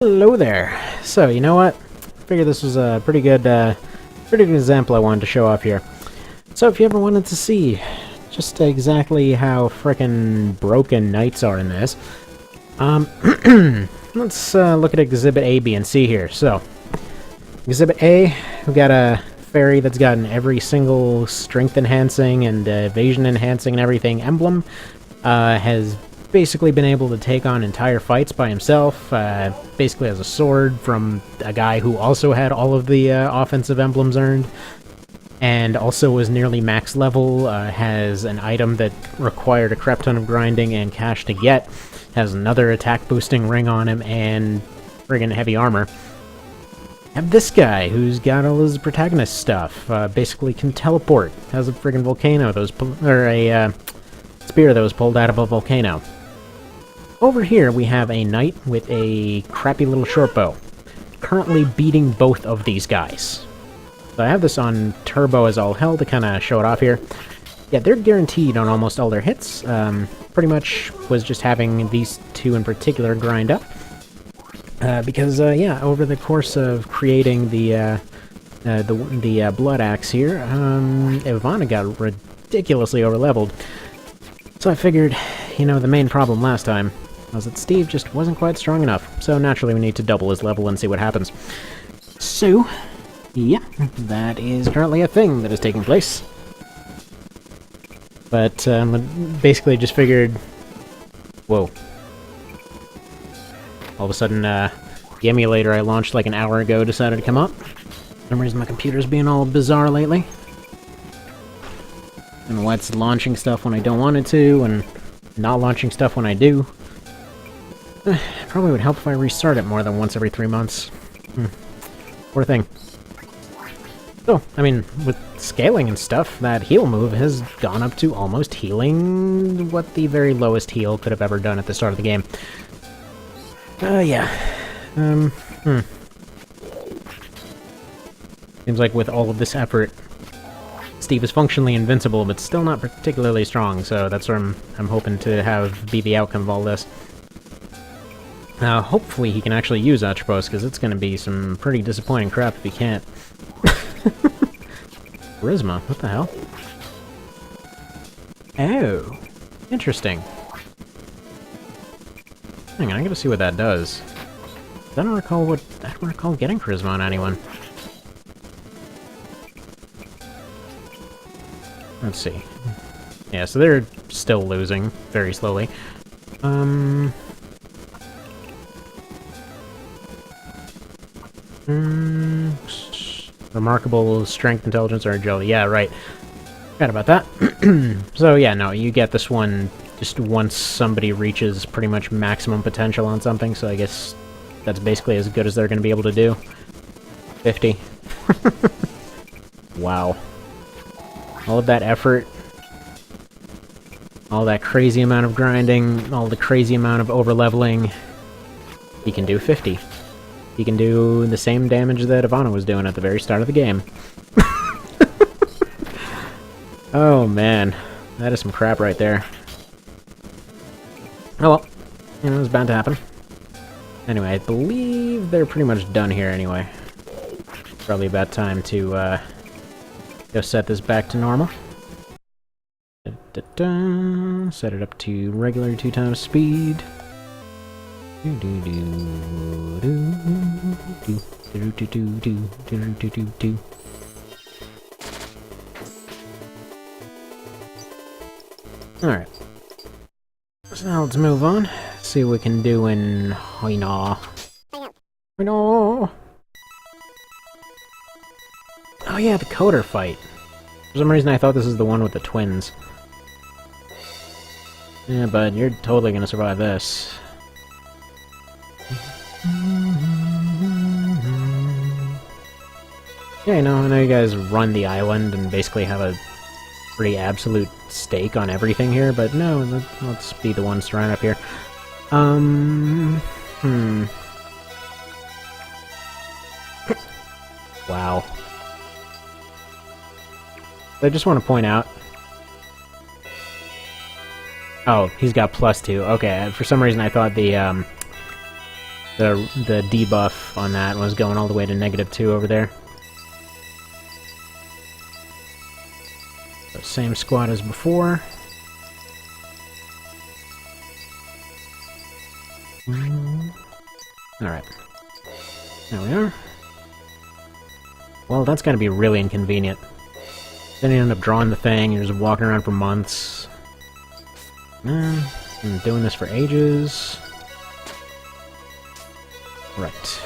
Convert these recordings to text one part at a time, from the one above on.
Hello there. So, you know what? I figured this was a pretty good example I wanted to show off here. So, if you ever wanted to see just exactly how frickin' broken knights are in this, let's look at Exhibit A, B, and C here. So, Exhibit A, we've got a fairy that's gotten every single strength enhancing and evasion enhancing and everything emblem. Has basically been able to take on entire fights by himself, basically has a sword from a guy who also had all of the offensive emblems earned, and also was nearly max level, has an item that required a crap ton of grinding and cash to get, has another attack boosting ring on him, and friggin' heavy armor. Have this guy, who's got all his protagonist stuff, basically can teleport, has a friggin' volcano, or a spear that was pulled out of a volcano. Over here we have a knight with a crappy little short bow, currently beating both of these guys. So I have this on turbo as all hell to kind of show it off here. Yeah, they're guaranteed on almost all their hits. Pretty much was just having these two in particular grind up. Because, yeah, over the course of creating the Blood Axe here, Ivana got ridiculously overleveled. So I figured, you know, the main problem last time was that Steve just wasn't quite strong enough, so naturally we need to double his level and see what happens. So, yeah, that is currently a thing that is taking place. But, basically just figured... Whoa. All of a sudden, the emulator I launched like an hour ago decided to come up. For some reason my computer's being all bizarre lately. And why it's launching stuff when I don't want it to, and not launching stuff when I do. Probably would help if I restart it more than once every 3 months. Poor thing. So, I mean, with scaling and stuff, that heal move has gone up to almost healing what the very lowest heal could have ever done at the start of the game. Yeah. Seems like with all of this effort, Steve is functionally invincible, but still not particularly strong, so that's where I'm hoping to have be the outcome of all this. Hopefully he can actually use Atropos, because it's going to be some pretty disappointing crap if he can't. Charisma, what the hell? Oh, interesting. Hang on, I gotta see what that does. I don't recall getting Charisma on anyone. Let's see. Yeah, so they're still losing, very slowly. Remarkable strength, intelligence, or agility. Yeah, right. Forgot about that. So yeah, no, you get this one just once somebody reaches pretty much maximum potential on something, so I guess that's basically as good as they're going to be able to do. 50. Wow. All of that effort, all that crazy amount of grinding, all the crazy amount of overleveling, he can do 50. He can do the same damage that Ivana was doing at the very start of the game. Oh man, that is some crap right there. Oh well, you know, it was bound to happen. Anyway, I believe they're pretty much done here anyway. Probably about time to go set this back to normal. Set it up to regular 2x speed. Alright. So now let's move on. See what we can do in Hoina. Oh yeah, the Coder fight. For some reason I thought this is the one with the twins. Yeah, bud, you're totally gonna survive this. Yeah, I know you guys run the island and basically have a pretty absolute stake on everything here, but no, let's be the ones to run up here. Wow. I just want to point out... Oh, he's got +2. Okay, for some reason I thought the the debuff on that was going all the way to -2 over there. So same squad as before. Alright. There we are. Well, that's gonna be really inconvenient. Then you end up drawing the thing, you're just walking around for months. Been doing this for ages. Right.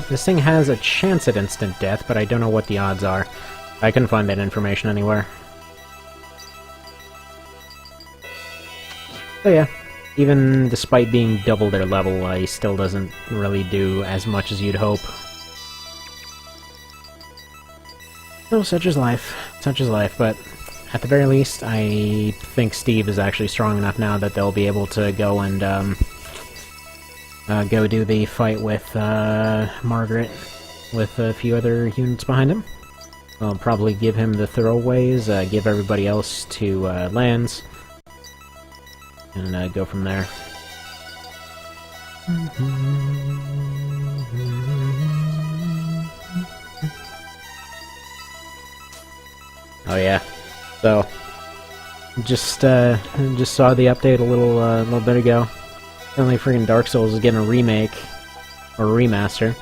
This thing has a chance at instant death, but I don't know what the odds are. I couldn't find that information anywhere. So yeah, even despite being double their level, he still doesn't really do as much as you'd hope. So such is life. Such is life, but at the very least, I think Steve is actually strong enough now that they'll be able to go and, go do the fight with, Margaret, with a few other units behind him. I'll probably give him the throwaways, give everybody else to, lands, and, go from there. Oh yeah, so just saw the update a little bit ago. Apparently, freaking Dark Souls is getting a remake or a remaster.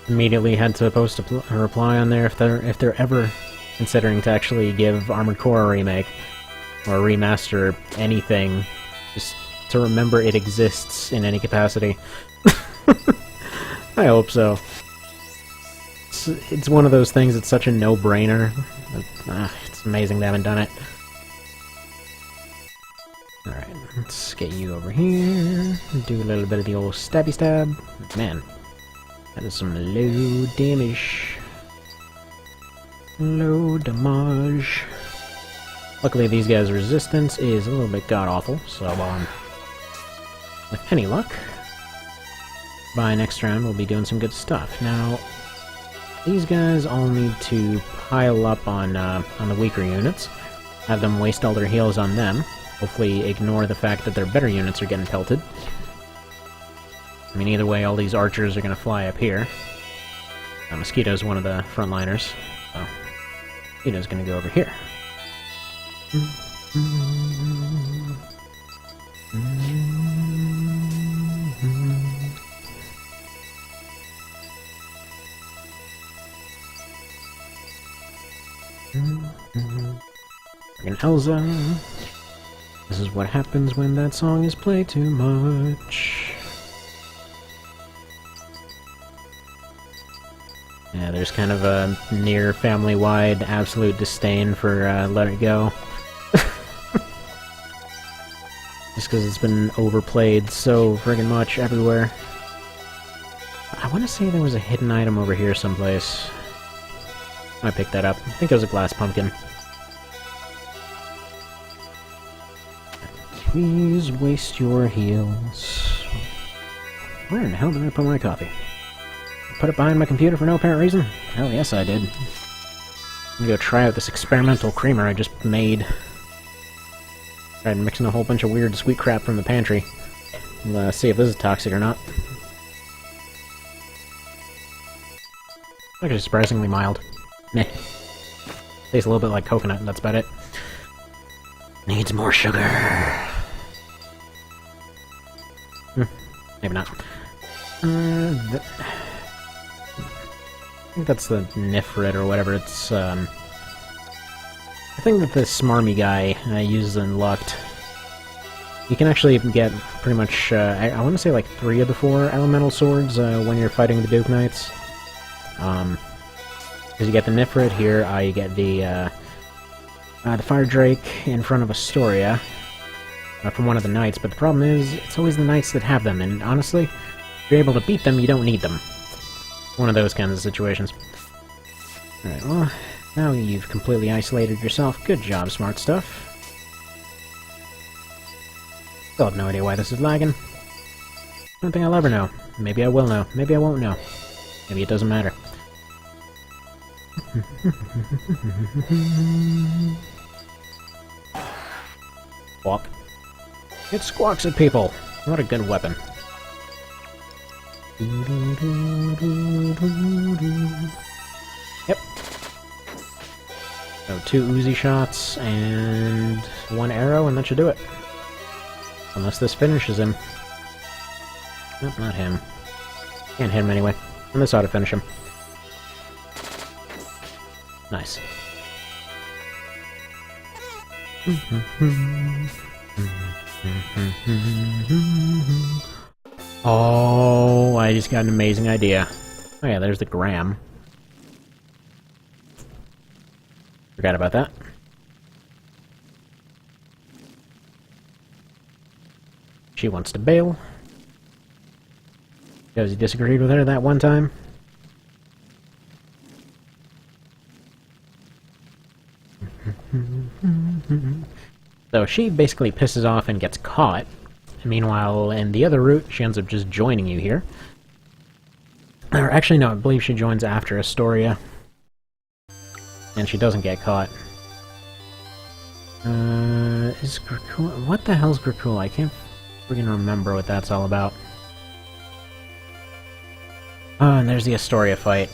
Immediately had to post a reply on there if they're ever considering to actually give Armored Core a remake or a remaster, anything, just to remember it exists in any capacity. I hope so. It's one of those things that's such a no-brainer. It's amazing they haven't done it. Alright, let's get you over here. Do a little bit of the old stabby stab. Man, that is some low damage. Low damage. Luckily these guys' resistance is a little bit god-awful, so with any luck, by next round we'll be doing some good stuff. Now, these guys all need to pile up on the weaker units, have them waste all their heals on them, hopefully ignore the fact that their better units are getting pelted. I mean, either way, all these archers are going to fly up here. Mosquito's one of the frontliners, so Mosquito's going to go over here. Freaking Elsa. This is what happens when that song is played too much. Yeah, there's kind of a near family-wide absolute disdain for Let It Go. Just because it's been overplayed so friggin' much everywhere. I want to say there was a hidden item over here someplace. I picked that up. I think it was a glass pumpkin. Please waste your heals. Where in the hell did I put my coffee? Put it behind my computer for no apparent reason? Hell yes I did. I'm gonna go try out this experimental creamer I just made. Tried mixing a whole bunch of weird sweet crap from the pantry. We'll see if this is toxic or not. Actually surprisingly mild. Meh. Tastes a little bit like coconut, and that's about it. Needs more sugar. Maybe not. I think that's the Nifrit or whatever. It's I think that this smarmy guy uses in Lucked. You can actually get pretty much, I want to say like 3 of the 4 elemental swords when you're fighting the Duke Knights. Because you get the Nifrit here, you get the Fire Drake in front of Astoria from one of the knights, but the problem is, it's always the knights that have them, and honestly, if you're able to beat them, you don't need them. One of those kinds of situations. Alright, well, now you've completely isolated yourself. Good job, smart stuff. Still have no idea why this is lagging. I don't think I'll ever know. Maybe I will know. Maybe I won't know. Maybe it doesn't matter. Squawk. It squawks at people! What a good weapon. Yep. So 2 Uzi shots and 1 arrow, and that should do it. Unless this finishes him. Nope, not him. Can't hit him anyway. And this ought to finish him. Nice. Oh, I just got an amazing idea. Oh yeah, there's the Gram. Forgot about that. She wants to bail. Because he disagreed with her that one time. So she basically pisses off and gets caught. Meanwhile, in the other route, she ends up just joining you here. Or actually, no, I believe she joins after Astoria. And she doesn't get caught. Is Gracula... What the hell's Gracula? I can't freaking remember what that's all about. Oh, and there's the Astoria fight.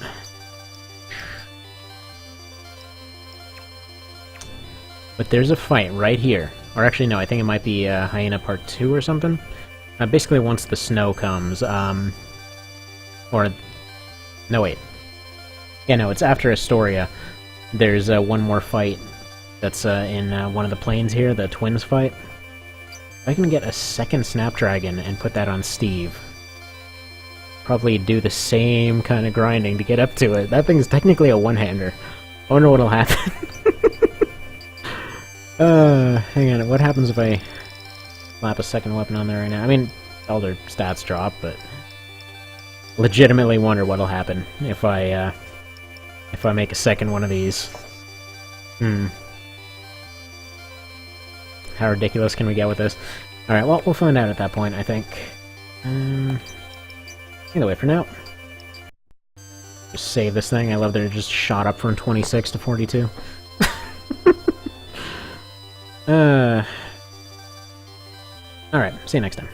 But there's a fight right here. Or actually, no, I think it might be Hyena Part 2 or something. Basically, once the snow comes, or... No, wait. Yeah, no, it's after Astoria. There's one more fight that's in one of the plains here, the Twins fight. If I can get a second Snapdragon and put that on Steve, probably do the same kind of grinding to get up to it. That thing's technically a one-hander. I wonder what'll happen. Hang on, what happens if I slap a second weapon on there right now? I mean, all their stats drop, but legitimately wonder what'll happen if I make a second one of these. How ridiculous can we get with this? Alright, well, we'll find out at that point, I think. Either way, for now, just save this thing. I love that it just shot up from 26 to 42. Alright, see you next time.